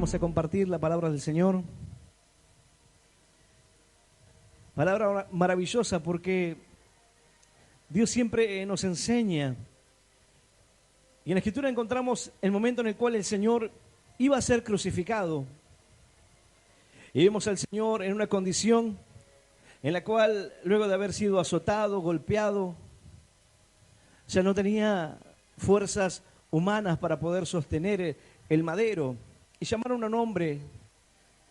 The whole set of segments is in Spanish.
vamos a compartir la palabra del Señor. Palabra maravillosa porque Dios siempre nos enseña. Y en la Escritura encontramos el momento en el cual el Señor iba a ser crucificado. Y vemos al Señor en una condición en la cual, luego de haber sido azotado, golpeado, ya no tenía fuerzas humanas para poder sostener el madero. Y llamaron a un hombre,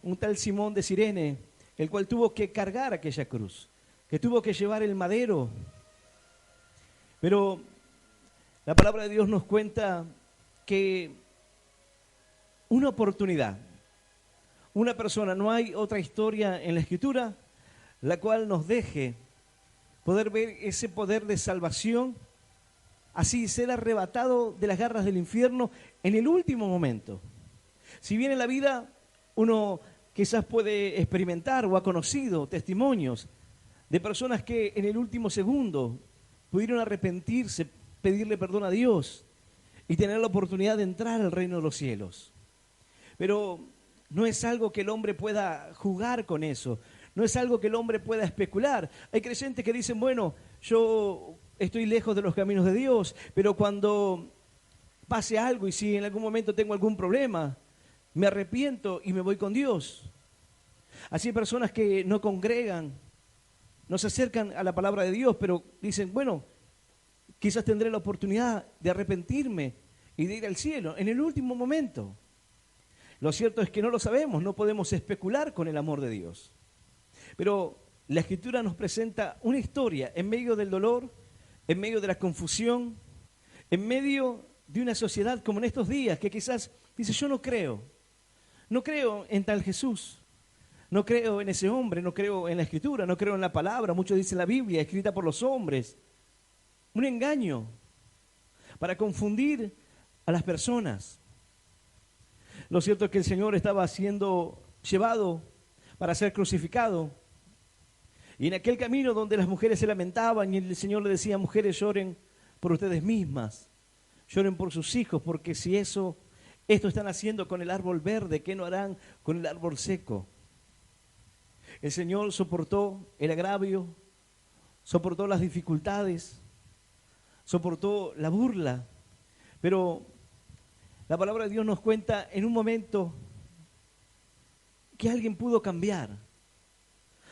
un tal Simón de Cirene, el cual tuvo que cargar aquella cruz, que tuvo que llevar el madero. Pero la palabra de Dios nos cuenta que una oportunidad, una persona, no hay otra historia en la Escritura la cual nos deje poder ver ese poder de salvación, así ser arrebatado de las garras del infierno en el último momento. Si bien en la vida uno quizás puede experimentar o ha conocido testimonios de personas que en el último segundo pudieron arrepentirse, pedirle perdón a Dios y tener la oportunidad de entrar al reino de los cielos. Pero no es algo que el hombre pueda jugar con eso, no es algo que el hombre pueda especular. Hay creyentes que dicen, bueno, yo estoy lejos de los caminos de Dios, pero cuando pase algo y si en algún momento tengo algún problema, me arrepiento y me voy con Dios. Así hay personas que no congregan, no se acercan a la palabra de Dios, pero dicen, bueno, quizás tendré la oportunidad de arrepentirme y de ir al cielo en el último momento. Lo cierto es que no lo sabemos, no podemos especular con el amor de Dios. Pero la Escritura nos presenta una historia en medio del dolor, en medio de la confusión, en medio de una sociedad como en estos días que quizás dice, yo no creo en tal Jesús, no creo en ese hombre, no creo en la Escritura, no creo en la palabra, muchos dicen la Biblia, escrita por los hombres. Un engaño para confundir a las personas. Lo cierto es que el Señor estaba siendo llevado para ser crucificado. Y en aquel camino donde las mujeres se lamentaban y el Señor le decía, mujeres, lloren por ustedes mismas, lloren por sus hijos, porque si esto están haciendo con el árbol verde, ¿qué no harán con el árbol seco? El Señor soportó el agravio, soportó las dificultades, soportó la burla, pero la palabra de Dios nos cuenta en un momento que alguien pudo cambiar.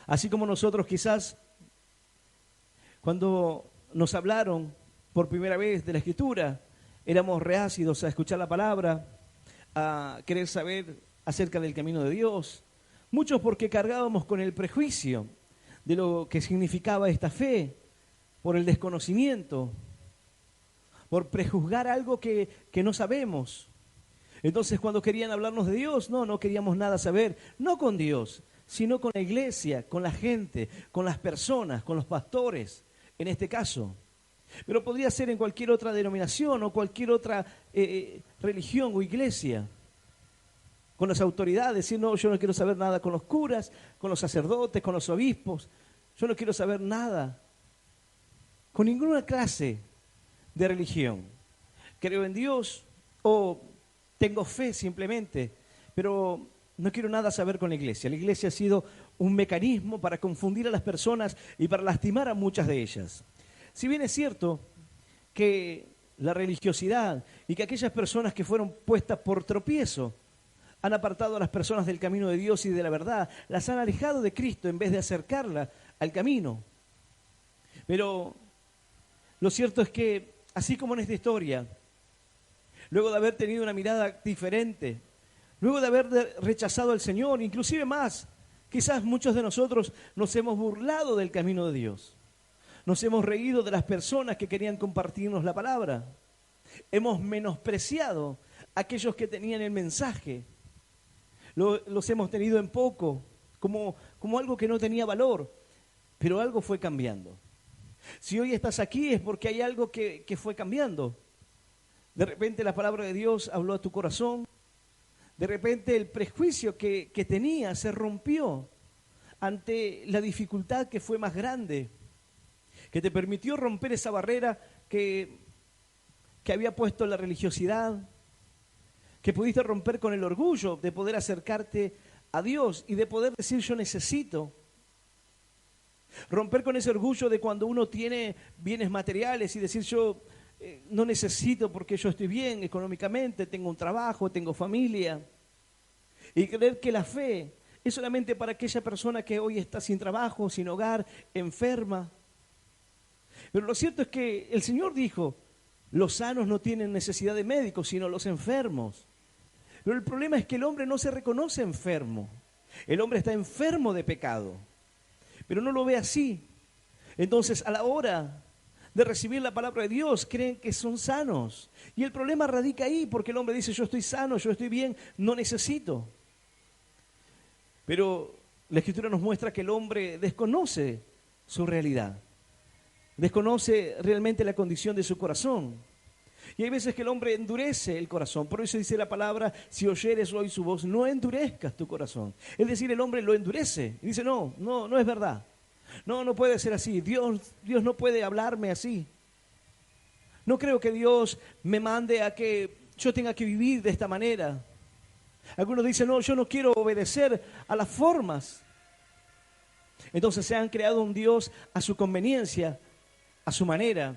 Así como nosotros quizás cuando nos hablaron por primera vez de la Escritura, éramos reacios a escuchar la palabra, a querer saber acerca del camino de Dios. Muchos porque cargábamos con el prejuicio de lo que significaba esta fe, por el desconocimiento, por prejuzgar algo que no sabemos. Entonces cuando querían hablarnos de Dios, no queríamos nada saber, no con Dios, sino con la iglesia, con la gente, con las personas, con los pastores, en este caso. Pero podría ser en cualquier otra denominación o cualquier otra religión o iglesia, con las autoridades, decir, no, yo no quiero saber nada con los curas, con los sacerdotes, con los obispos, yo no quiero saber nada con ninguna clase de religión. Creo en Dios o tengo fe simplemente, pero no quiero nada saber con la iglesia. La iglesia ha sido un mecanismo para confundir a las personas y para lastimar a muchas de ellas. Si bien es cierto que la religiosidad y que aquellas personas que fueron puestas por tropiezo han apartado a las personas del camino de Dios y de la verdad, las han alejado de Cristo en vez de acercarla al camino. Pero lo cierto es que, así como en esta historia, luego de haber tenido una mirada diferente, luego de haber rechazado al Señor, inclusive más, quizás muchos de nosotros nos hemos burlado del camino de Dios. Nos hemos reído de las personas que querían compartirnos la palabra. Hemos menospreciado a aquellos que tenían el mensaje. Los hemos tenido en poco, como algo que no tenía valor, pero algo fue cambiando. Si hoy estás aquí es porque hay algo que fue cambiando. De repente la palabra de Dios habló a tu corazón. De repente el prejuicio que tenías se rompió ante la dificultad que fue más grande, que te permitió romper esa barrera que había puesto la religiosidad, que pudiste romper con el orgullo de poder acercarte a Dios y de poder decir yo necesito. Romper con ese orgullo de cuando uno tiene bienes materiales y decir yo no necesito porque yo estoy bien económicamente, tengo un trabajo, tengo familia. Y creer que la fe es solamente para aquella persona que hoy está sin trabajo, sin hogar, enferma. Pero lo cierto es que el Señor dijo, los sanos no tienen necesidad de médicos, sino los enfermos. Pero el problema es que el hombre no se reconoce enfermo. El hombre está enfermo de pecado, pero no lo ve así. Entonces, a la hora de recibir la palabra de Dios, creen que son sanos. Y el problema radica ahí, porque el hombre dice, yo estoy sano, yo estoy bien, no necesito. Pero la Escritura nos muestra que el hombre desconoce su realidad. Desconoce realmente la condición de su corazón. Y hay veces que el hombre endurece el corazón. Por eso dice la palabra, si oyeres hoy su voz, no endurezcas tu corazón. Es decir, el hombre lo endurece. Y dice, no es verdad. No puede ser así. Dios no puede hablarme así. No creo que Dios me mande a que yo tenga que vivir de esta manera. Algunos dicen, no, yo no quiero obedecer a las formas. Entonces se han creado un Dios a su conveniencia, a su manera,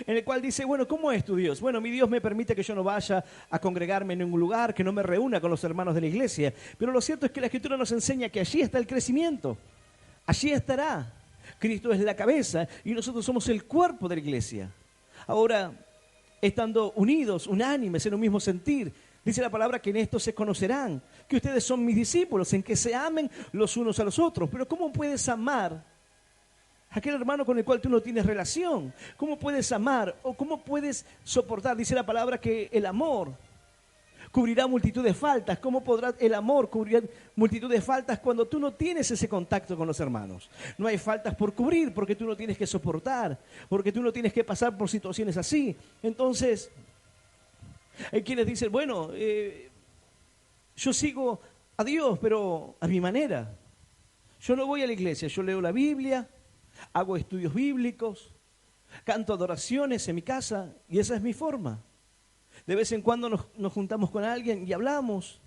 en el cual dice, bueno, ¿cómo es tu Dios? Bueno, mi Dios me permite que yo no vaya a congregarme en ningún lugar, que no me reúna con los hermanos de la iglesia. Pero lo cierto es que la Escritura nos enseña que allí está el crecimiento. Allí estará. Cristo es la cabeza y nosotros somos el cuerpo de la iglesia. Ahora, estando unidos, unánimes, en un mismo sentir, dice la palabra que en esto se conocerán, que ustedes son mis discípulos, en que se amen los unos a los otros. Pero ¿cómo puedes amar a aquel hermano con el cual tú no tienes relación? ¿Cómo puedes amar o cómo puedes soportar? Dice la palabra que el amor cubrirá multitud de faltas. ¿Cómo podrá el amor cubrir multitud de faltas cuando tú no tienes ese contacto con los hermanos? No hay faltas por cubrir porque tú no tienes que soportar, porque tú no tienes que pasar por situaciones así. Entonces, hay quienes dicen, bueno, yo sigo a Dios, pero a mi manera. Yo no voy a la iglesia, yo leo la Biblia, hago estudios bíblicos, canto adoraciones en mi casa y esa es mi forma. De vez en cuando nos juntamos con alguien y hablamos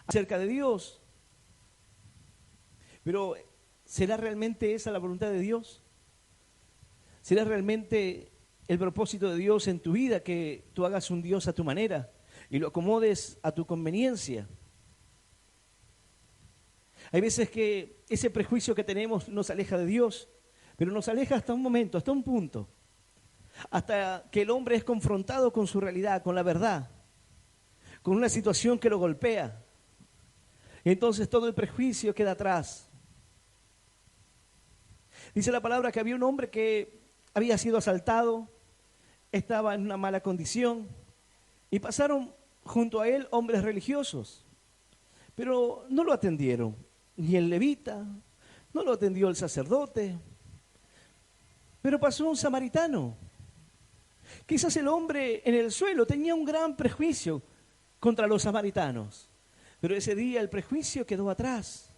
acerca de Dios. Pero ¿será realmente esa la voluntad de Dios? ¿Será realmente el propósito de Dios en tu vida que tú hagas un Dios a tu manera y lo acomodes a tu conveniencia? Hay veces que ese prejuicio que tenemos nos aleja de Dios, pero nos aleja hasta un momento, hasta un punto. Hasta que el hombre es confrontado con su realidad, con la verdad, con una situación que lo golpea. Y entonces todo el prejuicio queda atrás. Dice la palabra que había un hombre que había sido asaltado, estaba en una mala condición y pasaron junto a él hombres religiosos, pero no lo atendieron, ni el levita, no lo atendió el sacerdote, pero pasó un samaritano. Quizás el hombre en el suelo tenía un gran prejuicio contra los samaritanos, pero ese día el prejuicio quedó atrás.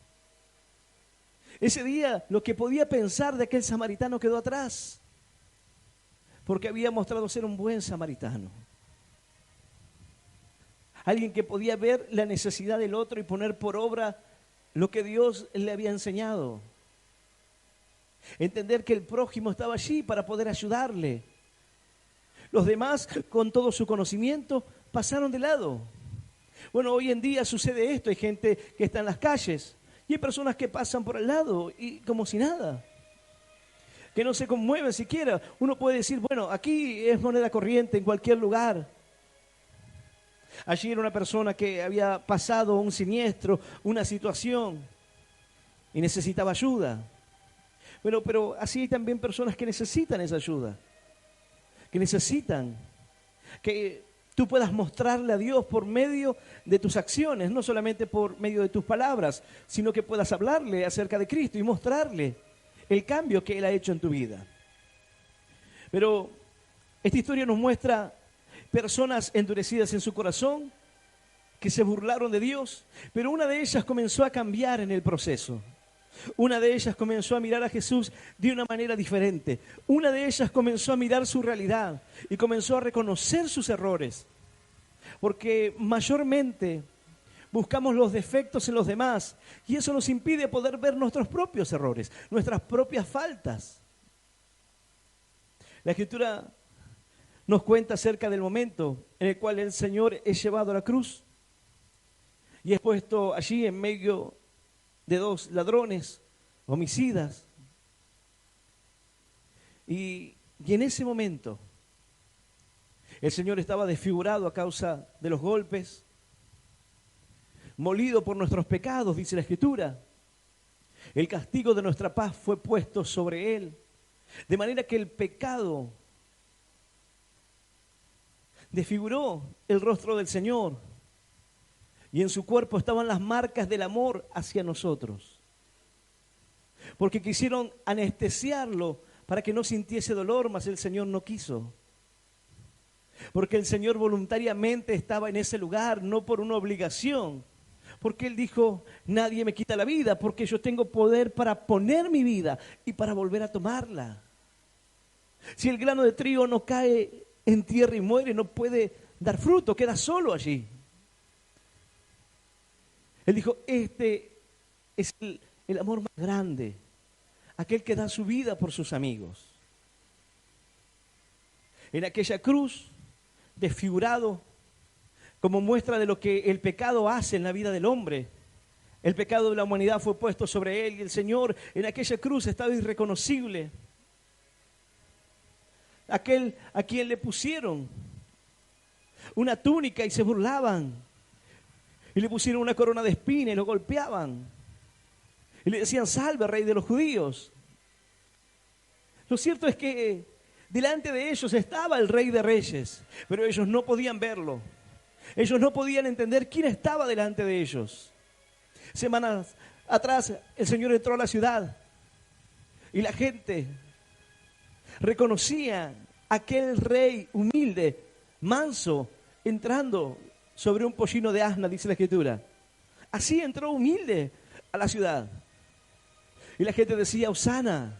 Ese día lo que podía pensar de aquel samaritano quedó atrás, porque había mostrado ser un buen samaritano. Alguien que podía ver la necesidad del otro y poner por obra lo que Dios le había enseñado. Entender que el prójimo estaba allí para poder ayudarle. Los demás, con todo su conocimiento, pasaron de lado. Bueno, hoy en día sucede esto. Hay gente que está en las calles y hay personas que pasan por al lado y como si nada, que no se conmueven siquiera. Uno puede decir, bueno, aquí es moneda corriente en cualquier lugar. Allí era una persona que había pasado un siniestro, una situación y necesitaba ayuda. Bueno, pero así hay también personas que necesitan esa ayuda, que necesitan que tú puedas mostrarle a Dios por medio de tus acciones, no solamente por medio de tus palabras, sino que puedas hablarle acerca de Cristo y mostrarle el cambio que Él ha hecho en tu vida. Pero esta historia nos muestra personas endurecidas en su corazón, que se burlaron de Dios, pero una de ellas comenzó a cambiar en el proceso. Una de ellas comenzó a mirar a Jesús de una manera diferente. Una de ellas comenzó a mirar su realidad y comenzó a reconocer sus errores. porque mayormente buscamos los defectos en los demás y eso nos impide poder ver nuestros propios errores, nuestras propias faltas. La Escritura nos cuenta acerca del momento en el cual el Señor es llevado a la cruz y es puesto allí en medio de dos ladrones, homicidas. Y en ese momento el Señor estaba desfigurado a causa de los golpes, molido por nuestros pecados, dice la Escritura. El castigo de nuestra paz fue puesto sobre Él, de manera que el pecado desfiguró el rostro del Señor y en su cuerpo estaban las marcas del amor hacia nosotros. Porque quisieron anestesiarlo para que no sintiese dolor, mas el Señor no quiso. Porque el Señor voluntariamente estaba en ese lugar, no por una obligación. Porque Él dijo, nadie me quita la vida, porque yo tengo poder para poner mi vida y para volver a tomarla. Si el grano de trigo no cae en tierra y muere, no puede dar fruto, queda solo allí. Él dijo, este es el amor más grande, aquel que da su vida por sus amigos. En aquella cruz, desfigurado, como muestra de lo que el pecado hace en la vida del hombre, el pecado de la humanidad fue puesto sobre Él y el Señor en aquella cruz estaba irreconocible. Aquel a quien le pusieron una túnica y se burlaban, y le pusieron una corona de espinas y lo golpeaban, y le decían, salve, Rey de los judíos. Lo cierto es que delante de ellos estaba el Rey de Reyes, pero ellos no podían verlo. Ellos no podían entender quién estaba delante de ellos. Semanas atrás el Señor entró a la ciudad y la gente reconocía a aquel rey humilde, manso, entrando sobre un pollino de asna, dice la Escritura. Así entró humilde a la ciudad. Y la gente decía, Hosana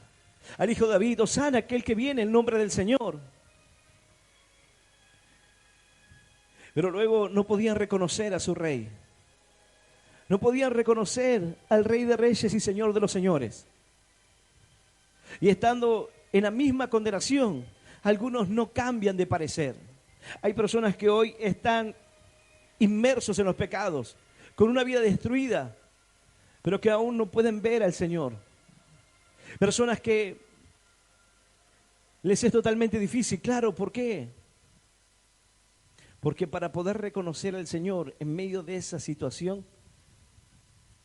al Hijo de David, Hosana aquel que viene en nombre del Señor. Pero luego no podían reconocer a su rey. No podían reconocer al Rey de Reyes y Señor de los Señores. Y estando en la misma condenación, algunos no cambian de parecer. Hay personas que hoy están inmersos en los pecados, con una vida destruida, pero que aún no pueden ver al Señor. Personas que les es totalmente difícil. Claro, ¿por qué? Porque para poder reconocer al Señor en medio de esa situación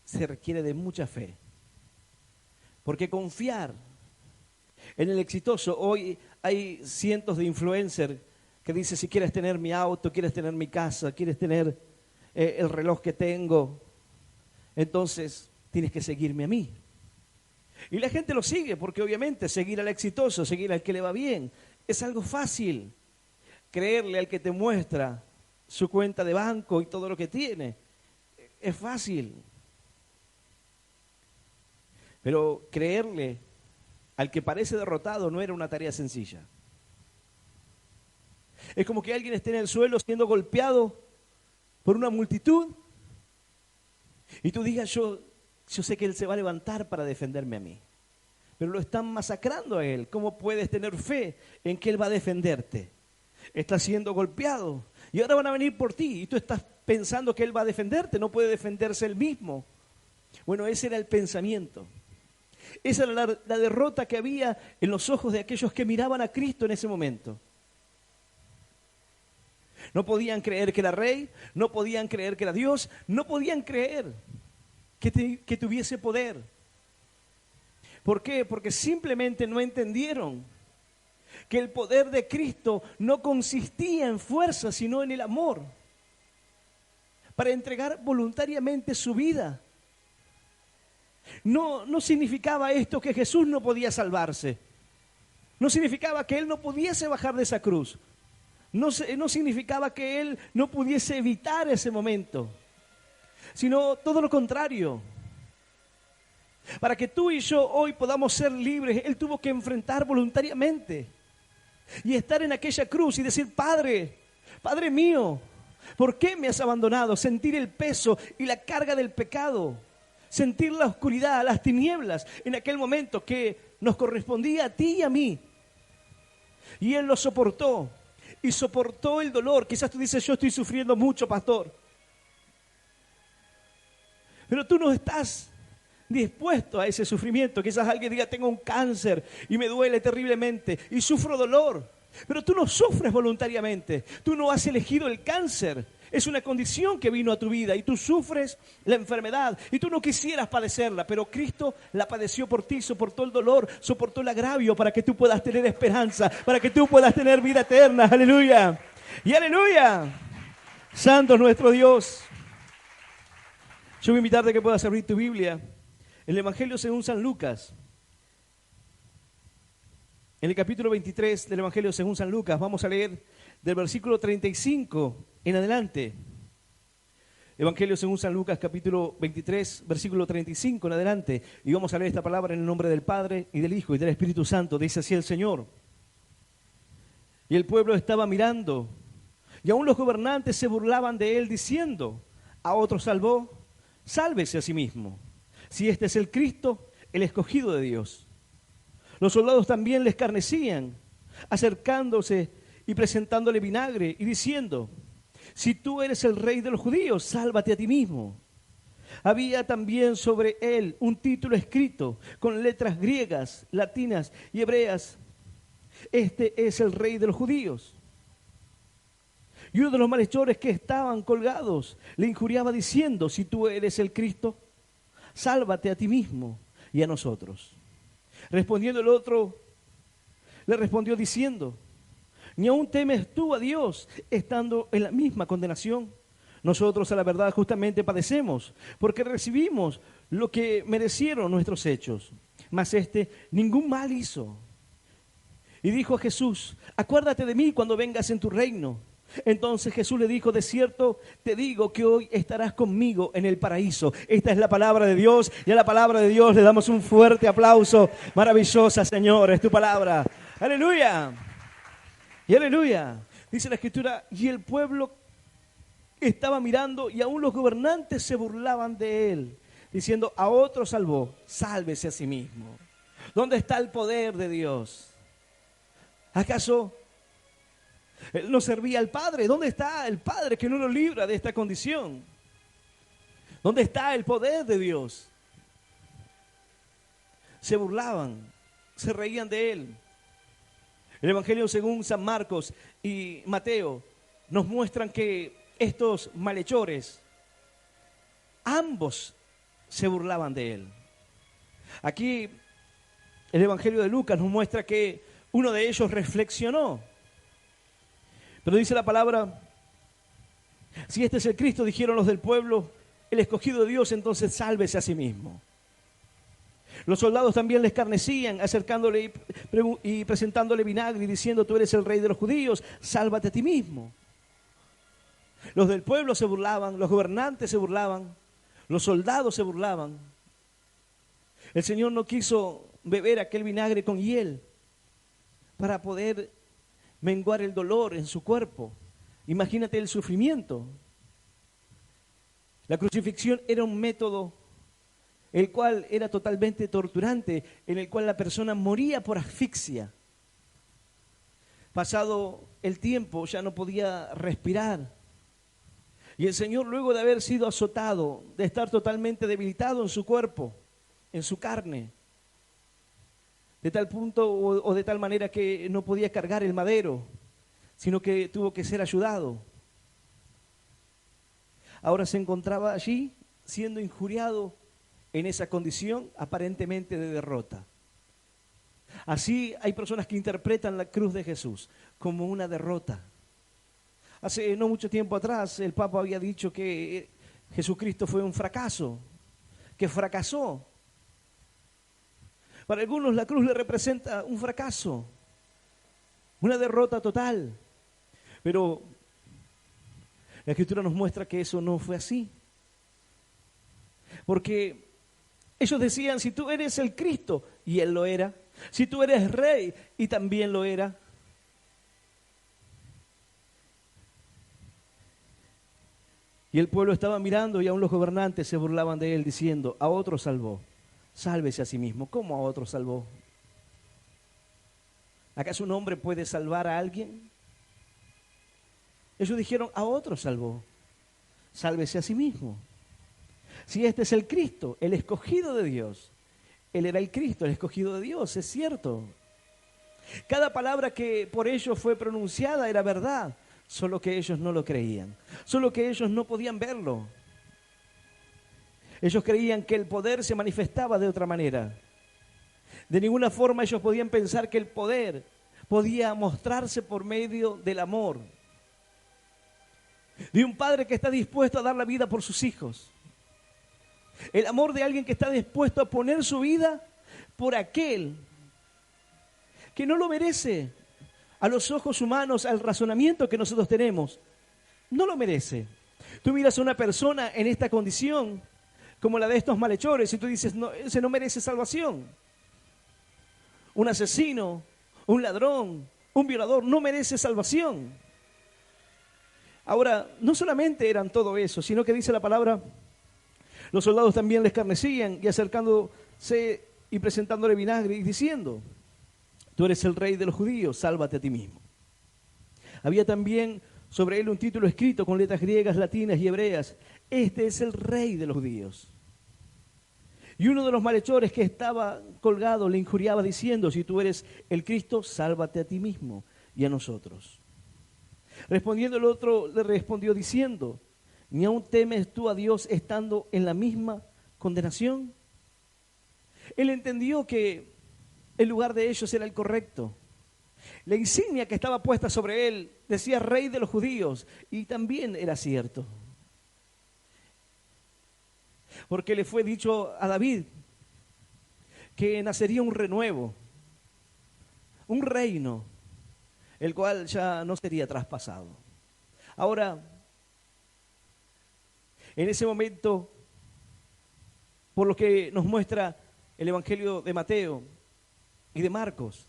se requiere de mucha fe. Porque confiar en el exitoso, hoy hay cientos de influencers que dicen, si quieres tener mi auto, quieres tener mi casa, quieres tener el reloj que tengo, entonces tienes que seguirme a mí. Y la gente lo sigue porque obviamente seguir al exitoso, seguir al que le va bien, es algo fácil. Creerle al que te muestra su cuenta de banco y todo lo que tiene, es fácil. Pero creerle al que parece derrotado no era una tarea sencilla. Es como que alguien esté en el suelo siendo golpeado por una multitud y tú digas, yo sé que él se va a levantar para defenderme a mí. Pero lo están masacrando a él. ¿Cómo puedes tener fe en que él va a defenderte? Está siendo golpeado y ahora van a venir por ti y tú estás pensando que él va a defenderte, no puede defenderse él mismo. Bueno, ese era el pensamiento. Esa era la derrota que había en los ojos de aquellos que miraban a Cristo en ese momento. No podían creer que era rey, no podían creer que era Dios, no podían creer que tuviese poder. ¿Por qué? Porque simplemente no entendieron que el poder de Cristo no consistía en fuerza, sino en el amor, para entregar voluntariamente su vida. No significaba esto que Jesús no podía salvarse. No significaba que Él no pudiese bajar de esa cruz. No significaba que Él no pudiese evitar ese momento, sino todo lo contrario. Para que tú y yo hoy podamos ser libres, Él tuvo que enfrentar voluntariamente y estar en aquella cruz y decir, Padre, Padre mío, ¿Por qué me has abandonado? Sentir el peso y la carga del pecado. Sentir la oscuridad, las tinieblas en aquel momento que nos correspondía a ti y a mí. Y Él lo soportó. Y soportó el dolor. Quizás tú dices, yo estoy sufriendo mucho, pastor. Pero tú no estás dispuesto a ese sufrimiento. Quizás alguien diga, tengo un cáncer y me duele terriblemente y sufro dolor. Pero tú no sufres voluntariamente. Tú no has elegido el cáncer. Es una condición que vino a tu vida y tú sufres la enfermedad y tú no quisieras padecerla, pero Cristo la padeció por ti, soportó el dolor, soportó el agravio para que tú puedas tener esperanza, para que tú puedas tener vida eterna. Aleluya. Y aleluya. Santo es nuestro Dios. Yo voy a invitarte a que puedas abrir tu Biblia. El Evangelio según San Lucas. En el capítulo 23 del Evangelio según San Lucas, vamos a leer del versículo 35 en adelante. Evangelio según San Lucas, capítulo 23, versículo 35 en adelante. Y vamos a leer esta palabra en el nombre del Padre, y del Hijo, y del Espíritu Santo. Dice así el Señor. Y el pueblo estaba mirando, y aún los gobernantes se burlaban de él, diciendo, a otro salvó, sálvese a sí mismo. Si este es el Cristo, el escogido de Dios. Los soldados también le escarnecían, acercándose y presentándole vinagre y diciendo, si tú eres el rey de los judíos, sálvate a ti mismo. Había también sobre él un título escrito con letras griegas, latinas y hebreas. Este es el rey de los judíos. Y uno de los malhechores que estaban colgados le injuriaba diciendo, si tú eres el Cristo, sálvate a ti mismo y a nosotros. Respondiendo el otro, le respondió diciendo, ¿ni aún temes tú a Dios estando en la misma condenación? Nosotros a la verdad justamente padecemos, porque recibimos lo que merecieron nuestros hechos. Mas este ningún mal hizo. Y dijo a Jesús, acuérdate de mí cuando vengas en tu reino. Entonces Jesús le dijo, de cierto te digo que hoy estarás conmigo en el paraíso. Esta es la palabra de Dios, y a la palabra de Dios le damos un fuerte aplauso. Maravillosa, Señor, es tu palabra. Aleluya. Y aleluya. Dice la Escritura, y el pueblo estaba mirando y aún los gobernantes se burlaban de él, diciendo, a otro salvó, sálvese a sí mismo. ¿Dónde está el poder de Dios? ¿Acaso él no servía al Padre? ¿Dónde está el Padre que no lo libra de esta condición? ¿Dónde está el poder de Dios? Se burlaban, se reían de él. El Evangelio según San Marcos y Mateo nos muestran que estos malhechores, ambos se burlaban de él. Aquí el Evangelio de Lucas nos muestra que uno de ellos reflexionó. Pero dice la palabra, si este es el Cristo, dijeron los del pueblo, el escogido de Dios, entonces sálvese a sí mismo. Los soldados también le escarnecían, acercándole y presentándole vinagre y diciendo, tú eres el rey de los judíos, sálvate a ti mismo. Los del pueblo se burlaban, los gobernantes se burlaban, los soldados se burlaban. El Señor no quiso beber aquel vinagre con hiel para poder menguar el dolor en su cuerpo. Imagínate el sufrimiento. La crucifixión era un método el cual era totalmente torturante, en el cual la persona moría por asfixia. Pasado el tiempo ya no podía respirar. Y el Señor, luego de haber sido azotado, de estar totalmente debilitado en su cuerpo, en su carne, de tal punto o de tal manera que no podía cargar el madero, sino que tuvo que ser ayudado. Ahora se encontraba allí siendo injuriado en esa condición aparentemente de derrota. Así hay personas que interpretan la cruz de Jesús como una derrota. Hace no mucho tiempo atrás el Papa había dicho que Jesucristo fue un fracaso, que fracasó. Para algunos la cruz le representa un fracaso, una derrota total. Pero la Escritura nos muestra que eso no fue así. Porque ellos decían, si tú eres el Cristo, y Él lo era. Si tú eres rey, y también lo era. Y el pueblo estaba mirando y aún los gobernantes se burlaban de él diciendo, a otro salvó, sálvese a sí mismo. ¿Cómo a otro salvó? ¿Acaso un hombre puede salvar a alguien? Ellos dijeron, a otro salvó, sálvese a sí mismo. Si este es el Cristo, el escogido de Dios, él era el Cristo, el escogido de Dios, es cierto. Cada palabra que por ellos fue pronunciada era verdad, solo que ellos no lo creían, solo que ellos no podían verlo. Ellos creían que el poder se manifestaba de otra manera. De ninguna forma ellos podían pensar que el poder podía mostrarse por medio del amor de un padre que está dispuesto a dar la vida por sus hijos. El amor de alguien que está dispuesto a poner su vida por aquel que no lo merece. A los ojos humanos, al razonamiento que nosotros tenemos, no lo merece. Tú miras a una persona en esta condición, como la de estos malhechores, y tú dices, no, ese no merece salvación. Un asesino, un ladrón, un violador, no merece salvación. Ahora, no solamente eran todo eso, sino que dice la palabra, los soldados también le escarnecían y acercándose y presentándole vinagre y diciendo, tú eres el rey de los judíos, sálvate a ti mismo. Había también sobre él un título escrito con letras griegas, latinas y hebreas, este es el rey de los judíos. Y uno de los malhechores que estaba colgado le injuriaba diciendo, si tú eres el Cristo, sálvate a ti mismo y a nosotros. Respondiendo el otro le respondió diciendo, ¿ni aún temes tú a Dios estando en la misma condenación? Él entendió que el lugar de ellos era el correcto. La insignia que estaba puesta sobre él decía rey de los judíos y también era cierto. Porque le fue dicho a David que nacería un renuevo, un reino, el cual ya no sería traspasado. Ahora, en ese momento, por lo que nos muestra el Evangelio de Mateo y de Marcos,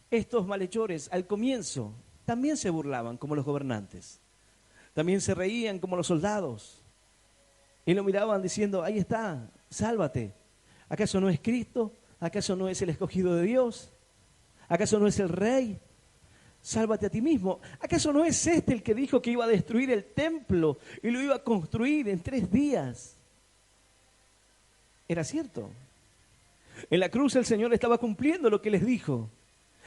estos malhechores al comienzo también se burlaban como los gobernantes, también se reían como los soldados y lo miraban diciendo, ahí está, sálvate. ¿Acaso no es Cristo? ¿Acaso no es el escogido de Dios? ¿Acaso no es el Rey? Sálvate a ti mismo. ¿Acaso no es este el que dijo que iba a destruir el templo y lo iba a construir en 3 días? Era cierto. En la cruz el Señor estaba cumpliendo lo que les dijo,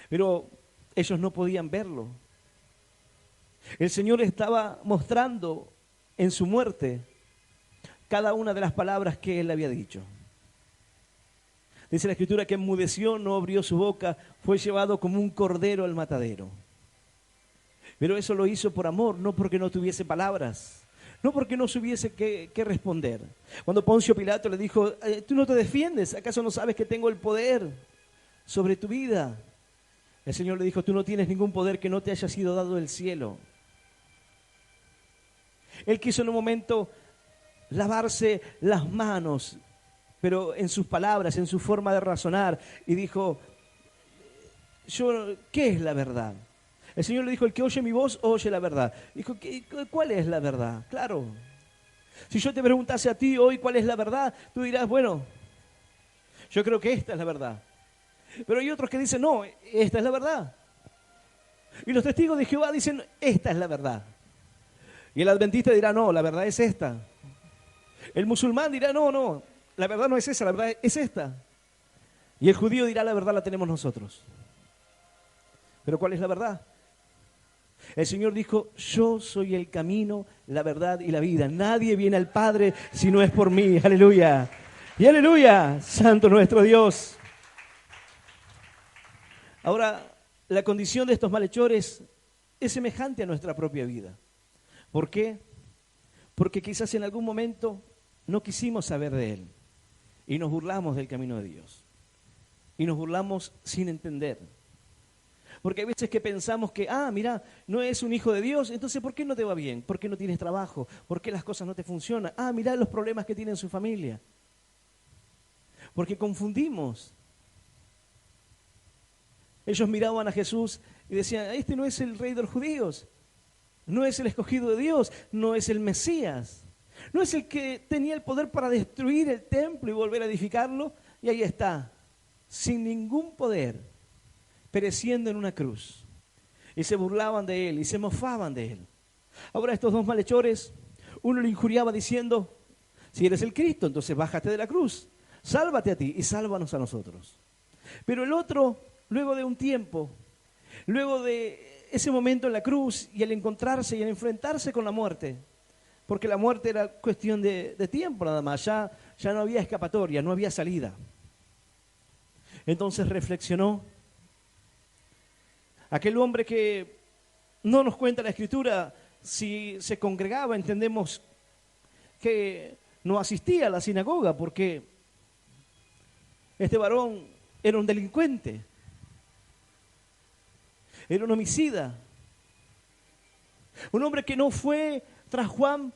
pero ellos no podían verlo. El Señor estaba mostrando en su muerte cada una de las palabras que Él había dicho. Dice la Escritura que enmudeció, no abrió su boca, fue llevado como un cordero al matadero. Pero eso lo hizo por amor, no porque no tuviese palabras, no porque no supiese qué responder. Cuando Poncio Pilato le dijo, tú no te defiendes, ¿acaso no sabes que tengo el poder sobre tu vida? El Señor le dijo, tú no tienes ningún poder que no te haya sido dado del cielo. Él quiso en un momento lavarse las manos, pero en sus palabras, en su forma de razonar, y dijo, ¿qué es la verdad? El Señor le dijo, el que oye mi voz, oye la verdad. Dijo, ¿cuál es la verdad? Claro. Si yo te preguntase a ti hoy cuál es la verdad, tú dirás, bueno, yo creo que esta es la verdad. Pero hay otros que dicen, no, esta es la verdad. Y los testigos de Jehová dicen, esta es la verdad. Y el adventista dirá, no, la verdad es esta. El musulmán dirá, no, la verdad no es esa, la verdad es esta. Y el judío dirá, la verdad la tenemos nosotros. ¿Pero cuál es la verdad? El Señor dijo, yo soy el camino, la verdad y la vida. Nadie viene al Padre si no es por mí. Aleluya. Y aleluya, santo nuestro Dios. Ahora, la condición de estos malhechores es semejante a nuestra propia vida. ¿Por qué? Porque quizás en algún momento no quisimos saber de Él y nos burlamos del camino de Dios. Y nos burlamos sin entender. Porque hay veces que pensamos que, mira, no es un hijo de Dios, entonces ¿por qué no te va bien? ¿Por qué no tienes trabajo? ¿Por qué las cosas no te funcionan? Mira los problemas que tiene en su familia. Porque confundimos. Ellos miraban a Jesús y decían, este no es el rey de los judíos, no es el escogido de Dios, no es el Mesías. ¿No es el que tenía el poder para destruir el templo y volver a edificarlo? Y ahí está, sin ningún poder, pereciendo en una cruz. Y se burlaban de él y se mofaban de él. Ahora estos dos malhechores, uno le injuriaba diciendo, si eres el Cristo, entonces bájate de la cruz, sálvate a ti y sálvanos a nosotros. Pero el otro, luego de un tiempo, luego de ese momento en la cruz y al encontrarse y al enfrentarse con la muerte, porque la muerte era cuestión de tiempo nada más, ya no había escapatoria, no había salida. Entonces reflexionó. Aquel hombre que no nos cuenta la Escritura, si se congregaba, entendemos que no asistía a la sinagoga porque este varón era un delincuente, era un homicida, un hombre que no fue tras Juan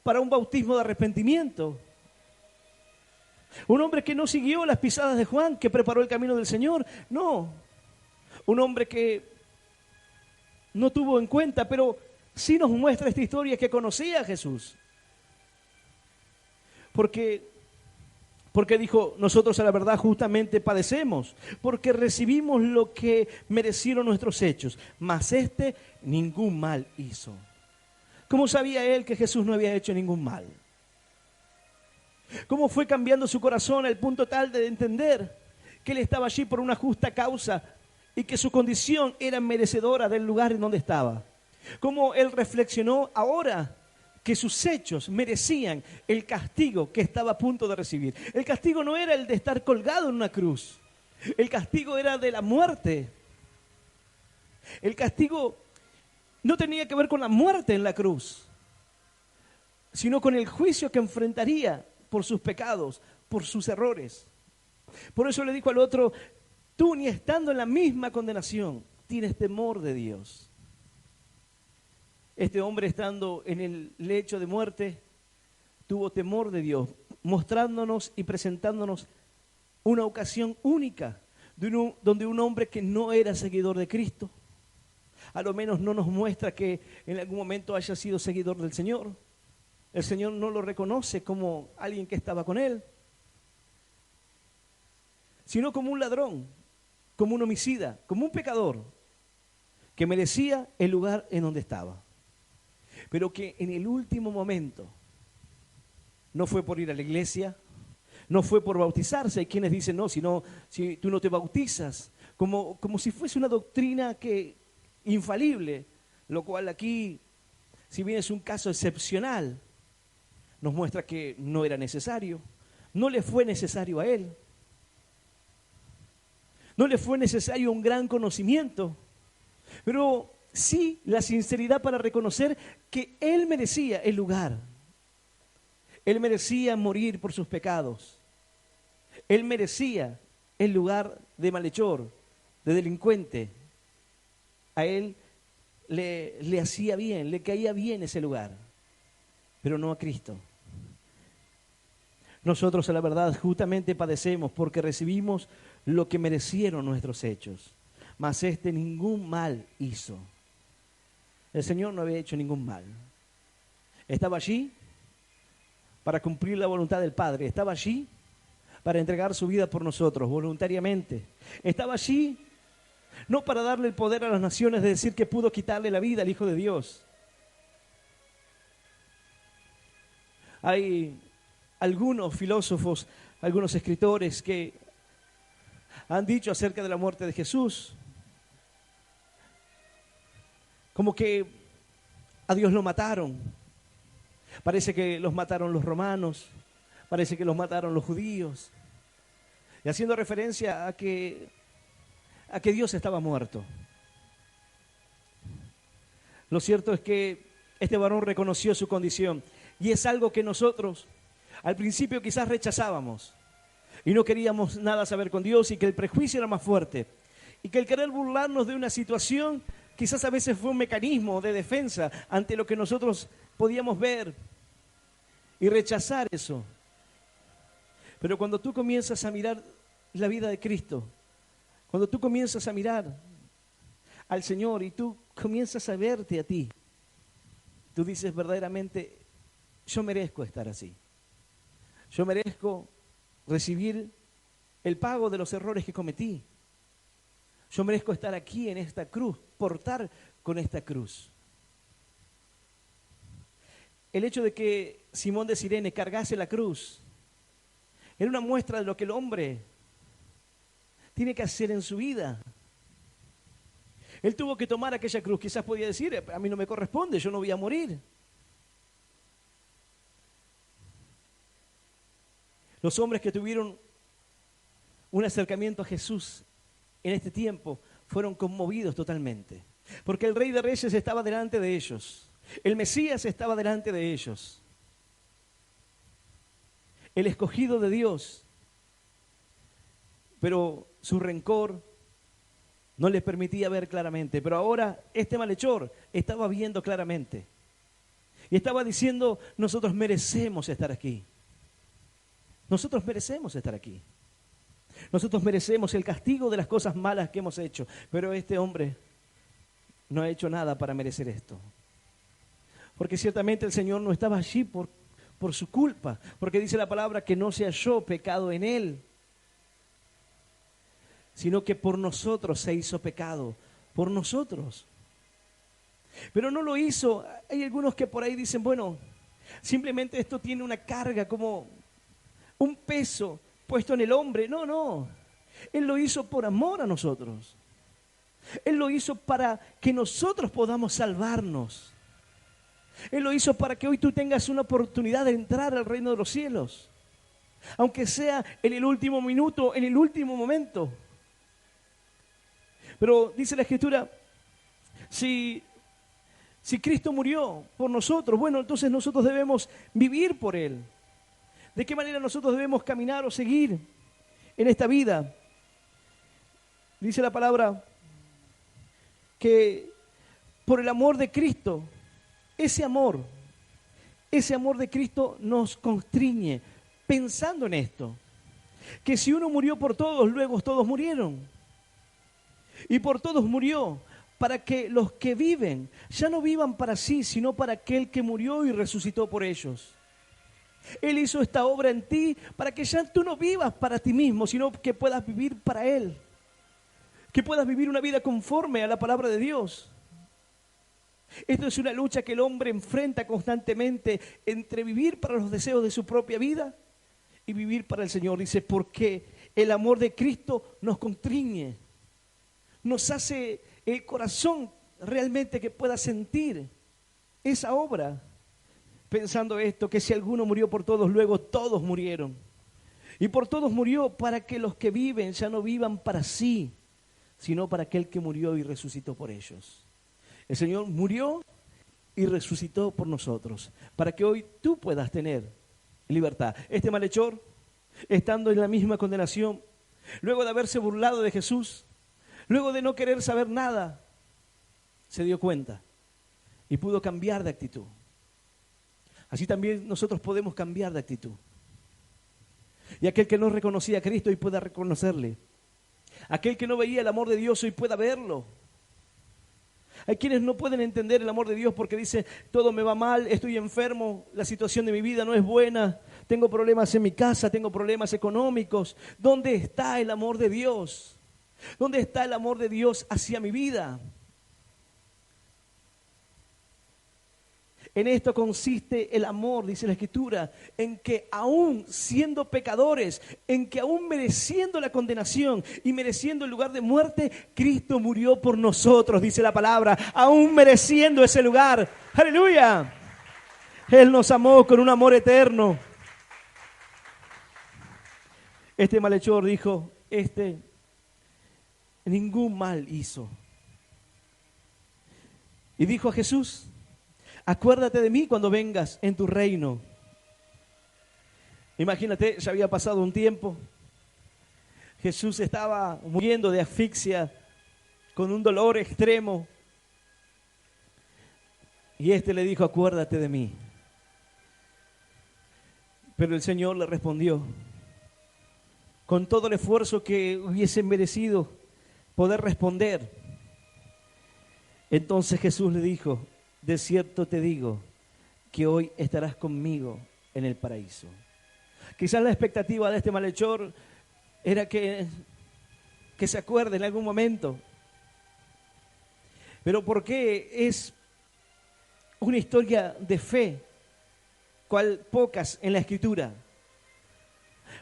para un bautismo de arrepentimiento, un hombre que no siguió las pisadas de Juan, que preparó el camino del Señor, no, un hombre que no tuvo en cuenta, pero sí nos muestra esta historia que conocía a Jesús. Porque dijo, nosotros a la verdad justamente padecemos, porque recibimos lo que merecieron nuestros hechos, mas este ningún mal hizo. ¿Cómo sabía él que Jesús no había hecho ningún mal? ¿Cómo fue cambiando su corazón al punto tal de entender que él estaba allí por una justa causa y que su condición era merecedora del lugar en donde estaba? ¿Cómo él reflexionó ahora que sus hechos merecían el castigo que estaba a punto de recibir? El castigo no era el de estar colgado en una cruz. El castigo era de la muerte. El castigo no tenía que ver con la muerte en la cruz, sino con el juicio que enfrentaría por sus pecados, por sus errores. Por eso le dijo al otro, tú ni estando en la misma condenación, tienes temor de Dios. Este hombre, estando en el lecho de muerte, tuvo temor de Dios, mostrándonos y presentándonos una ocasión única, donde un hombre que no era seguidor de Cristo, a lo menos no nos muestra que en algún momento haya sido seguidor del Señor. El Señor no lo reconoce como alguien que estaba con Él, sino como un ladrón, como un homicida, como un pecador, que merecía el lugar en donde estaba. Pero que en el último momento no fue por ir a la iglesia, no fue por bautizarse. Hay quienes dicen, no, si tú no te bautizas, como si fuese una doctrina infalible, lo cual aquí, si bien es un caso excepcional, nos muestra que no era necesario, no le fue necesario a él, no le fue necesario un gran conocimiento, pero sí la sinceridad para reconocer que él merecía el lugar. Él merecía morir por sus pecados. Él merecía el lugar de malhechor, de delincuente. A él le hacía bien, le caía bien ese lugar, pero no a Cristo. Nosotros a la verdad justamente padecemos porque recibimos lo que merecieron nuestros hechos, mas este ningún mal hizo. El Señor no había hecho ningún mal. Estaba allí para cumplir la voluntad del Padre. Estaba allí para entregar su vida por nosotros voluntariamente. Estaba allí no para darle el poder a las naciones de decir que pudo quitarle la vida al Hijo de Dios. Hay algunos filósofos, algunos escritores que han dicho acerca de la muerte de Jesús, como que a Dios lo mataron. Parece que los mataron los romanos, parece que los mataron los judíos. Y haciendo referencia a que Dios estaba muerto. Lo cierto es que este varón reconoció su condición y es algo que nosotros al principio quizás rechazábamos y no queríamos nada saber con Dios y que el prejuicio era más fuerte y que el querer burlarnos de una situación quizás a veces fue un mecanismo de defensa ante lo que nosotros podíamos ver y rechazar eso. Pero cuando tú comienzas a mirar la vida de Cristo, cuando tú comienzas a mirar al Señor y tú comienzas a verte a ti, tú dices verdaderamente, yo merezco estar así. Yo merezco recibir el pago de los errores que cometí. Yo merezco estar aquí en esta cruz, portar con esta cruz. El hecho de que Simón de Cirene cargase la cruz era una muestra de lo que el hombre tiene que hacer en su vida. Él tuvo que tomar aquella cruz. Quizás podía decir, a mí no me corresponde, yo no voy a morir. Los hombres que tuvieron un acercamiento a Jesús en este tiempo fueron conmovidos totalmente. Porque el Rey de Reyes estaba delante de ellos. El Mesías estaba delante de ellos. El escogido de Dios. Pero su rencor no le permitía ver claramente. Pero ahora este malhechor estaba viendo claramente. Y estaba diciendo, nosotros merecemos estar aquí. Nosotros merecemos estar aquí. Nosotros merecemos el castigo de las cosas malas que hemos hecho. Pero este hombre no ha hecho nada para merecer esto. Porque ciertamente el Señor no estaba allí por su culpa. Porque dice la palabra que no se halló pecado en él, sino que por nosotros se hizo pecado. Por nosotros. Pero no lo hizo. Hay algunos que por ahí dicen, bueno, simplemente esto tiene una carga como un peso puesto en el hombre. No, no. Él lo hizo por amor a nosotros. Él lo hizo para que nosotros podamos salvarnos. Él lo hizo para que hoy tú tengas una oportunidad de entrar al reino de los cielos. Aunque sea en el último minuto, en el último momento. Pero dice la Escritura, si Cristo murió por nosotros, bueno, entonces nosotros debemos vivir por Él. ¿De qué manera nosotros debemos caminar o seguir en esta vida? Dice la palabra que por el amor de Cristo, ese amor de Cristo nos constriñe, pensando en esto, que si uno murió por todos, luego todos murieron. Y por todos murió, para que los que viven ya no vivan para sí, sino para aquel que murió y resucitó por ellos. Él hizo esta obra en ti para que ya tú no vivas para ti mismo, sino que puedas vivir para Él. Que puedas vivir una vida conforme a la palabra de Dios. Esto es una lucha que el hombre enfrenta constantemente entre vivir para los deseos de su propia vida y vivir para el Señor. Dice, porque el amor de Cristo nos constriñe, nos hace el corazón realmente que pueda sentir esa obra. Pensando esto, que si alguno murió por todos, luego todos murieron. Y por todos murió para que los que viven ya no vivan para sí, sino para aquel que murió y resucitó por ellos. El Señor murió y resucitó por nosotros, para que hoy tú puedas tener libertad. Este malhechor, estando en la misma condenación, luego de haberse burlado de Jesús, luego de no querer saber nada, se dio cuenta y pudo cambiar de actitud. Así también nosotros podemos cambiar de actitud. Y aquel que no reconocía a Cristo hoy pueda reconocerle. Aquel que no veía el amor de Dios hoy pueda verlo. Hay quienes no pueden entender el amor de Dios porque dicen, todo me va mal, estoy enfermo, la situación de mi vida no es buena, tengo problemas en mi casa, tengo problemas económicos. ¿Dónde está el amor de Dios? ¿Dónde está el amor de Dios hacia mi vida? En esto consiste el amor, dice la Escritura, en que aún siendo pecadores, en que aún mereciendo la condenación y mereciendo el lugar de muerte, Cristo murió por nosotros, dice la palabra, aún mereciendo ese lugar. ¡Aleluya! Él nos amó con un amor eterno. Este malhechor dijo, ningún mal hizo. Y dijo a Jesús, acuérdate de mí cuando vengas en tu reino. Imagínate, ya había pasado un tiempo. Jesús estaba muriendo de asfixia, con un dolor extremo. Y le dijo, acuérdate de mí. Pero el Señor le respondió, con todo el esfuerzo que hubiese merecido poder responder. Entonces Jesús le dijo, de cierto te digo, que hoy estarás conmigo en el paraíso. Quizás la expectativa de este malhechor era que se acuerde en algún momento. Pero ¿por qué es una historia de fe, cual pocas en la Escritura?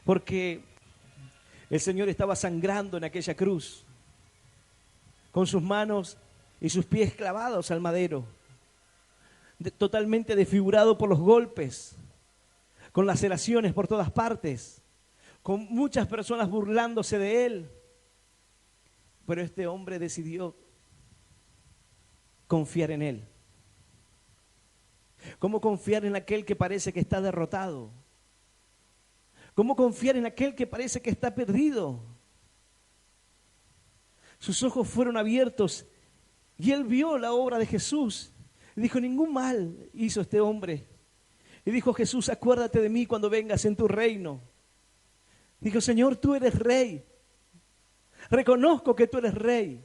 Porque el Señor estaba sangrando en aquella cruz, con sus manos y sus pies clavados al madero, totalmente desfigurado por los golpes, con laceraciones por todas partes, con muchas personas burlándose de él. Pero este hombre decidió confiar en él. ¿Cómo confiar en aquel que parece que está derrotado? ¿Cómo confiar en aquel que parece que está perdido? Sus ojos fueron abiertos y él vio la obra de Jesús. Y dijo, ningún mal hizo este hombre. Y dijo Jesús, acuérdate de mí cuando vengas en tu reino. Dijo, Señor, tú eres rey. Reconozco que tú eres rey.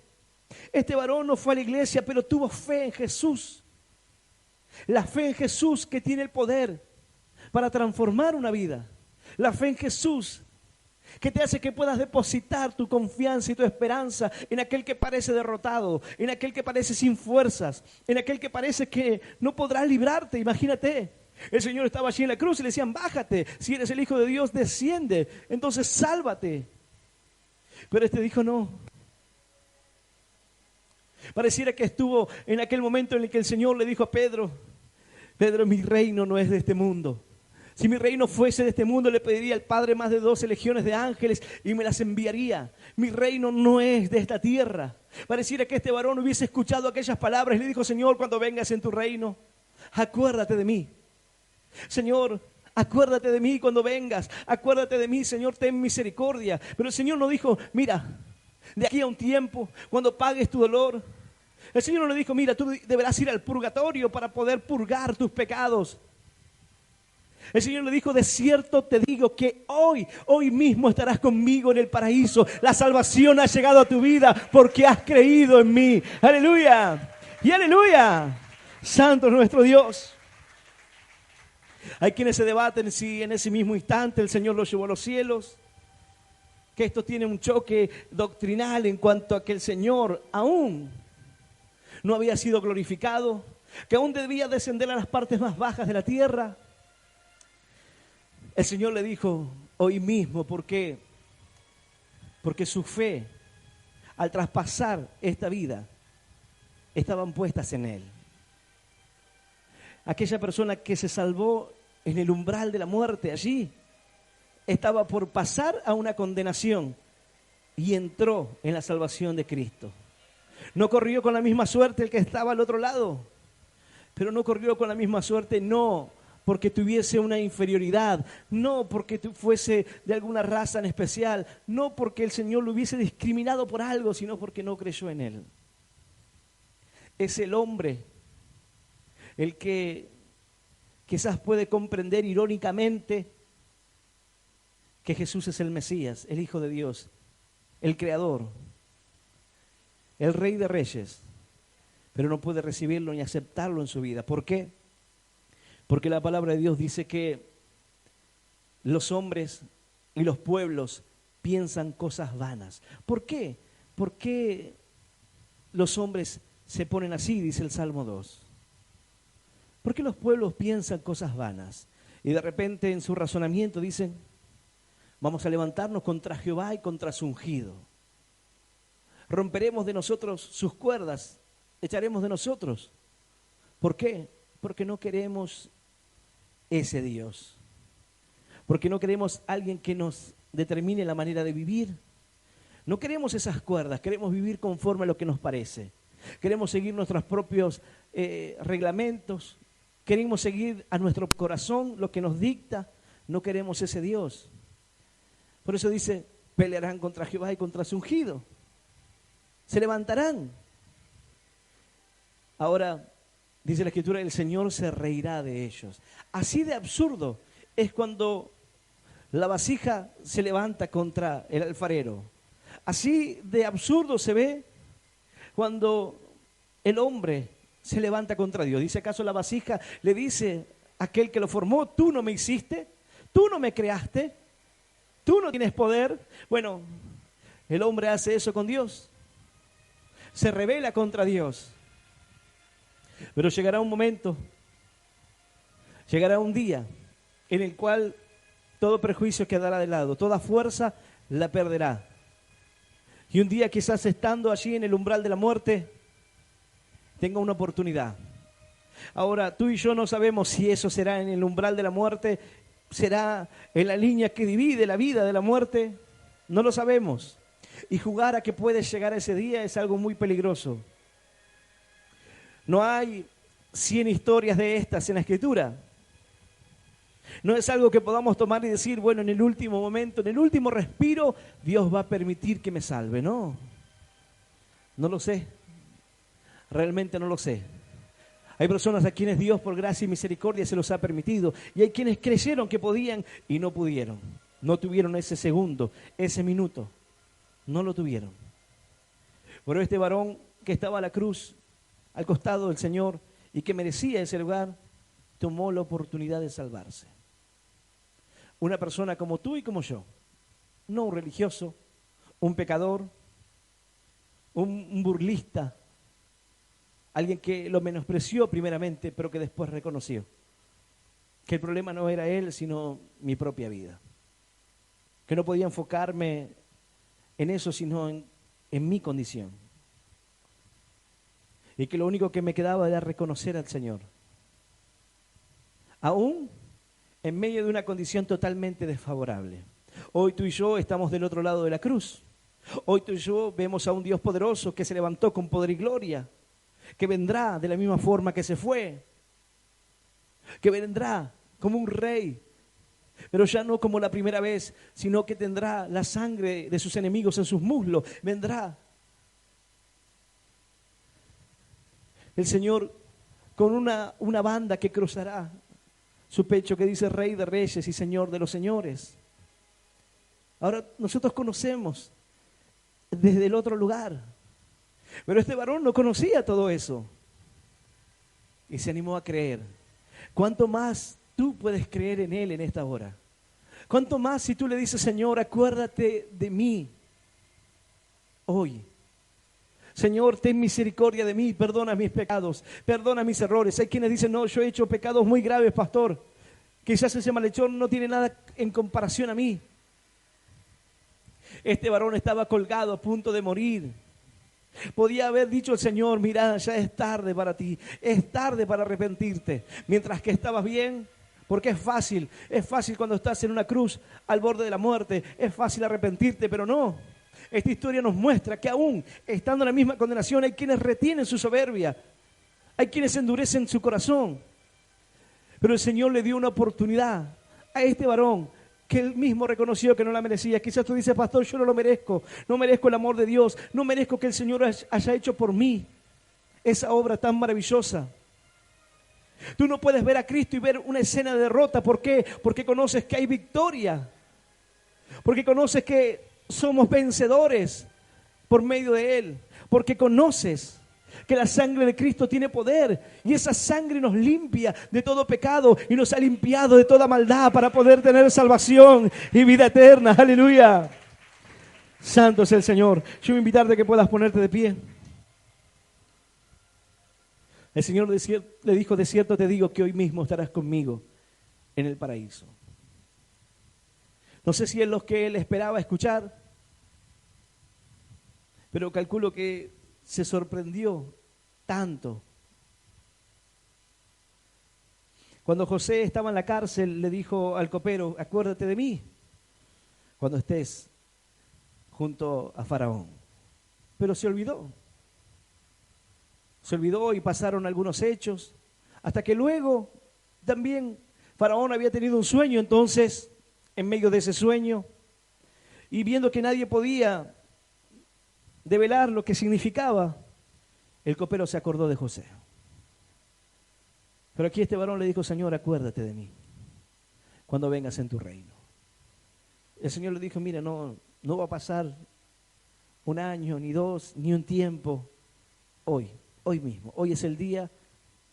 Este varón no fue a la iglesia, pero tuvo fe en Jesús. La fe en Jesús que tiene el poder para transformar una vida. La fe en Jesús que te hace que puedas depositar tu confianza y tu esperanza en aquel que parece derrotado, en aquel que parece sin fuerzas, en aquel que parece que no podrá librarte. Imagínate, el Señor estaba allí en la cruz y le decían, bájate, si eres el Hijo de Dios, desciende, entonces sálvate. Pero este dijo no. Pareciera que estuvo en aquel momento en el que el Señor le dijo a Pedro, Pedro, mi reino no es de este mundo. Si mi reino fuese de este mundo, le pediría al Padre más de 12 legiones de ángeles y me las enviaría. Mi reino no es de esta tierra. Pareciera que este varón hubiese escuchado aquellas palabras y le dijo, Señor, cuando vengas en tu reino, acuérdate de mí. Señor, acuérdate de mí cuando vengas. Acuérdate de mí, Señor, ten misericordia. Pero el Señor no dijo, mira, de aquí a un tiempo, cuando pagues tu dolor. El Señor no le dijo, mira, tú deberás ir al purgatorio para poder purgar tus pecados. El Señor le dijo, de cierto te digo que hoy mismo estarás conmigo en el paraíso. La salvación ha llegado a tu vida porque has creído en mí. Aleluya. Y aleluya. Santo es nuestro Dios. Hay quienes se debaten si en ese mismo instante el Señor lo llevó a los cielos. Que esto tiene un choque doctrinal en cuanto a que el Señor aún no había sido glorificado. Que aún debía descender a las partes más bajas de la tierra. El Señor le dijo hoy mismo, ¿por qué? Porque su fe, al traspasar esta vida, estaban puestas en Él. Aquella persona que se salvó en el umbral de la muerte allí, estaba por pasar a una condenación y entró en la salvación de Cristo. No corrió con la misma suerte el que estaba al otro lado, pero no corrió con la misma suerte, no porque tuviese una inferioridad, no porque fuese de alguna raza en especial, no porque el Señor lo hubiese discriminado por algo, sino porque no creyó en Él. Es el hombre el que quizás puede comprender irónicamente que Jesús es el Mesías, el Hijo de Dios, el Creador, el Rey de Reyes, pero no puede recibirlo ni aceptarlo en su vida. ¿Por qué? Porque la palabra de Dios dice que los hombres y los pueblos piensan cosas vanas. ¿Por qué? ¿Por qué los hombres se ponen así? Dice el Salmo 2. ¿Por qué los pueblos piensan cosas vanas? Y de repente en su razonamiento dicen, vamos a levantarnos contra Jehová y contra su ungido. Romperemos de nosotros sus cuerdas, echaremos de nosotros. ¿Por qué? Porque no queremos ese Dios. Porque no queremos alguien que nos determine la manera de vivir. No queremos esas cuerdas, queremos vivir conforme a lo que nos parece. Queremos seguir nuestros propios reglamentos. Queremos seguir a nuestro corazón lo que nos dicta. No queremos ese Dios. Por eso dice, pelearán contra Jehová y contra su ungido. Se levantarán. Ahora, dice la Escritura, el Señor se reirá de ellos. Así de absurdo es cuando la vasija se levanta contra el alfarero. Así de absurdo se ve cuando el hombre se levanta contra Dios. ¿Dice acaso la vasija? Le dice a aquel que lo formó, tú no me hiciste, tú no me creaste, tú no tienes poder. Bueno, el hombre hace eso con Dios. Se rebela contra Dios. Pero llegará un momento, llegará un día en el cual todo prejuicio quedará de lado, toda fuerza la perderá. Y un día quizás estando allí en el umbral de la muerte, tenga una oportunidad. Ahora, tú y yo no sabemos si eso será en el umbral de la muerte, será en la línea que divide la vida de la muerte, no lo sabemos. Y jugar a que puedes llegar a ese día es algo muy peligroso. No hay 100 historias de estas en la Escritura. No es algo que podamos tomar y decir, bueno, en el último momento, en el último respiro, Dios va a permitir que me salve. No, no lo sé. Realmente no lo sé. Hay personas a quienes Dios por gracia y misericordia se los ha permitido. Y hay quienes creyeron que podían y no pudieron. No tuvieron ese segundo, ese minuto. No lo tuvieron. Pero este varón que estaba a la cruz, al costado del Señor, y que merecía ese lugar, tomó la oportunidad de salvarse. Una persona como tú y como yo, no un religioso, un pecador, un burlista, alguien que lo menospreció primeramente, pero que después reconoció que el problema no era él, sino mi propia vida. Que no podía enfocarme en eso, sino en mi condición. Y que lo único que me quedaba era reconocer al Señor. Aún en medio de una condición totalmente desfavorable. Hoy tú y yo estamos del otro lado de la cruz. Hoy tú y yo vemos a un Dios poderoso que se levantó con poder y gloria, que vendrá de la misma forma que se fue, que vendrá como un rey, pero ya no como la primera vez, sino que tendrá la sangre de sus enemigos en sus muslos. Vendrá el Señor con una banda que cruzará su pecho, que dice Rey de Reyes y Señor de los Señores. Ahora nosotros conocemos desde el otro lugar, pero este varón no conocía todo eso y se animó a creer. ¿Cuánto más tú puedes creer en Él en esta hora? ¿Cuánto más si tú le dices, Señor, acuérdate de mí hoy? Señor, ten misericordia de mí, perdona mis pecados, perdona mis errores. Hay quienes dicen, no, yo he hecho pecados muy graves, pastor. Quizás ese malhechor no tiene nada en comparación a mí. Este varón estaba colgado a punto de morir. Podía haber dicho el Señor, mira, ya es tarde para ti, es tarde para arrepentirte. Mientras que estabas bien, porque es fácil cuando estás en una cruz al borde de la muerte, es fácil arrepentirte, pero no. Esta historia nos muestra que aún estando en la misma condenación hay quienes retienen su soberbia, hay quienes endurecen su corazón. Pero el Señor le dio una oportunidad a este varón que él mismo reconoció que no la merecía. Quizás tú dices, pastor, yo no lo merezco, no merezco el amor de Dios, no merezco que el Señor haya hecho por mí esa obra tan maravillosa. Tú no puedes ver a Cristo y ver una escena de derrota. ¿Por qué? Porque conoces que hay victoria, porque conoces que somos vencedores por medio de Él, porque conoces que la sangre de Cristo tiene poder y esa sangre nos limpia de todo pecado y nos ha limpiado de toda maldad para poder tener salvación y vida eterna. Aleluya. Santo es el Señor. Yo voy a invitarte a que puedas ponerte de pie. El Señor le dijo, de cierto te digo que hoy mismo estarás conmigo en el paraíso. No sé si es lo que él esperaba escuchar, pero calculo que se sorprendió tanto. Cuando José estaba en la cárcel, le dijo al copero, acuérdate de mí cuando estés junto a Faraón. Pero se olvidó. Se olvidó y pasaron algunos hechos, hasta que luego también Faraón había tenido un sueño. Entonces, en medio de ese sueño, y viendo que nadie podía develar lo que significaba, el copero se acordó de José. Pero aquí este varón le dijo, Señor, acuérdate de mí cuando vengas en tu reino. El Señor le dijo, mira, no va a pasar un año, ni dos, ni un tiempo. Hoy Hoy mismo. Hoy es el día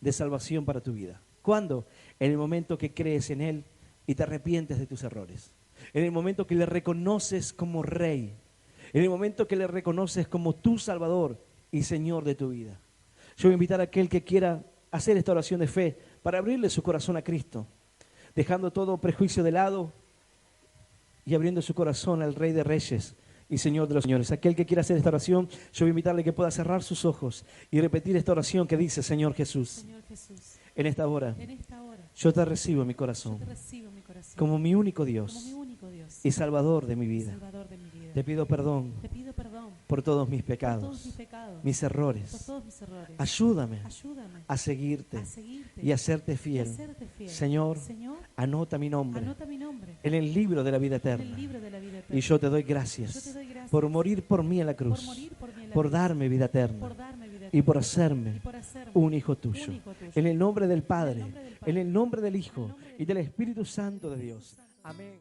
de salvación para tu vida. ¿Cuándo? En el momento que crees en Él y te arrepientes de tus errores. En el momento que le reconoces como Rey. En el momento que le reconoces como tu Salvador y Señor de tu vida. Yo voy a invitar a aquel que quiera hacer esta oración de fe para abrirle su corazón a Cristo, dejando todo prejuicio de lado y abriendo su corazón al Rey de Reyes y Señor de los señores. Aquel que quiera hacer esta oración, yo voy a invitarle que pueda cerrar sus ojos y repetir esta oración que dice: Señor Jesús, Señor Jesús, en esta hora en esta hora yo te recibo en mi yo corazón te recibo en mi corazón como mi único como mi Dios único Dios y Salvador de mi vida. Salvador de mi vida. Te pido perdón Te pido perdón por todos mis por todos pecados, mis pecados, mis por errores. todos mis errores. Ayúdame Ayúdame a seguirte a seguirte y a serte y a fiel. serte fiel. Señor, Señor, anota mi nombre anota mi nombre en el libro de la vida en el eterna. libro de la vida eterna. Y yo te doy Yo te gracias doy gracias por morir por mí en la por cruz, morir por mí en la por cruz, darme vida por eterna darme vida y por eterna, hacerme y por hacerme un hijo tuyo. un hijo tuyo. En el nombre del Padre, nombre del Padre, en el nombre del en el Hijo nombre del y del Espíritu Santo de Dios. Amén.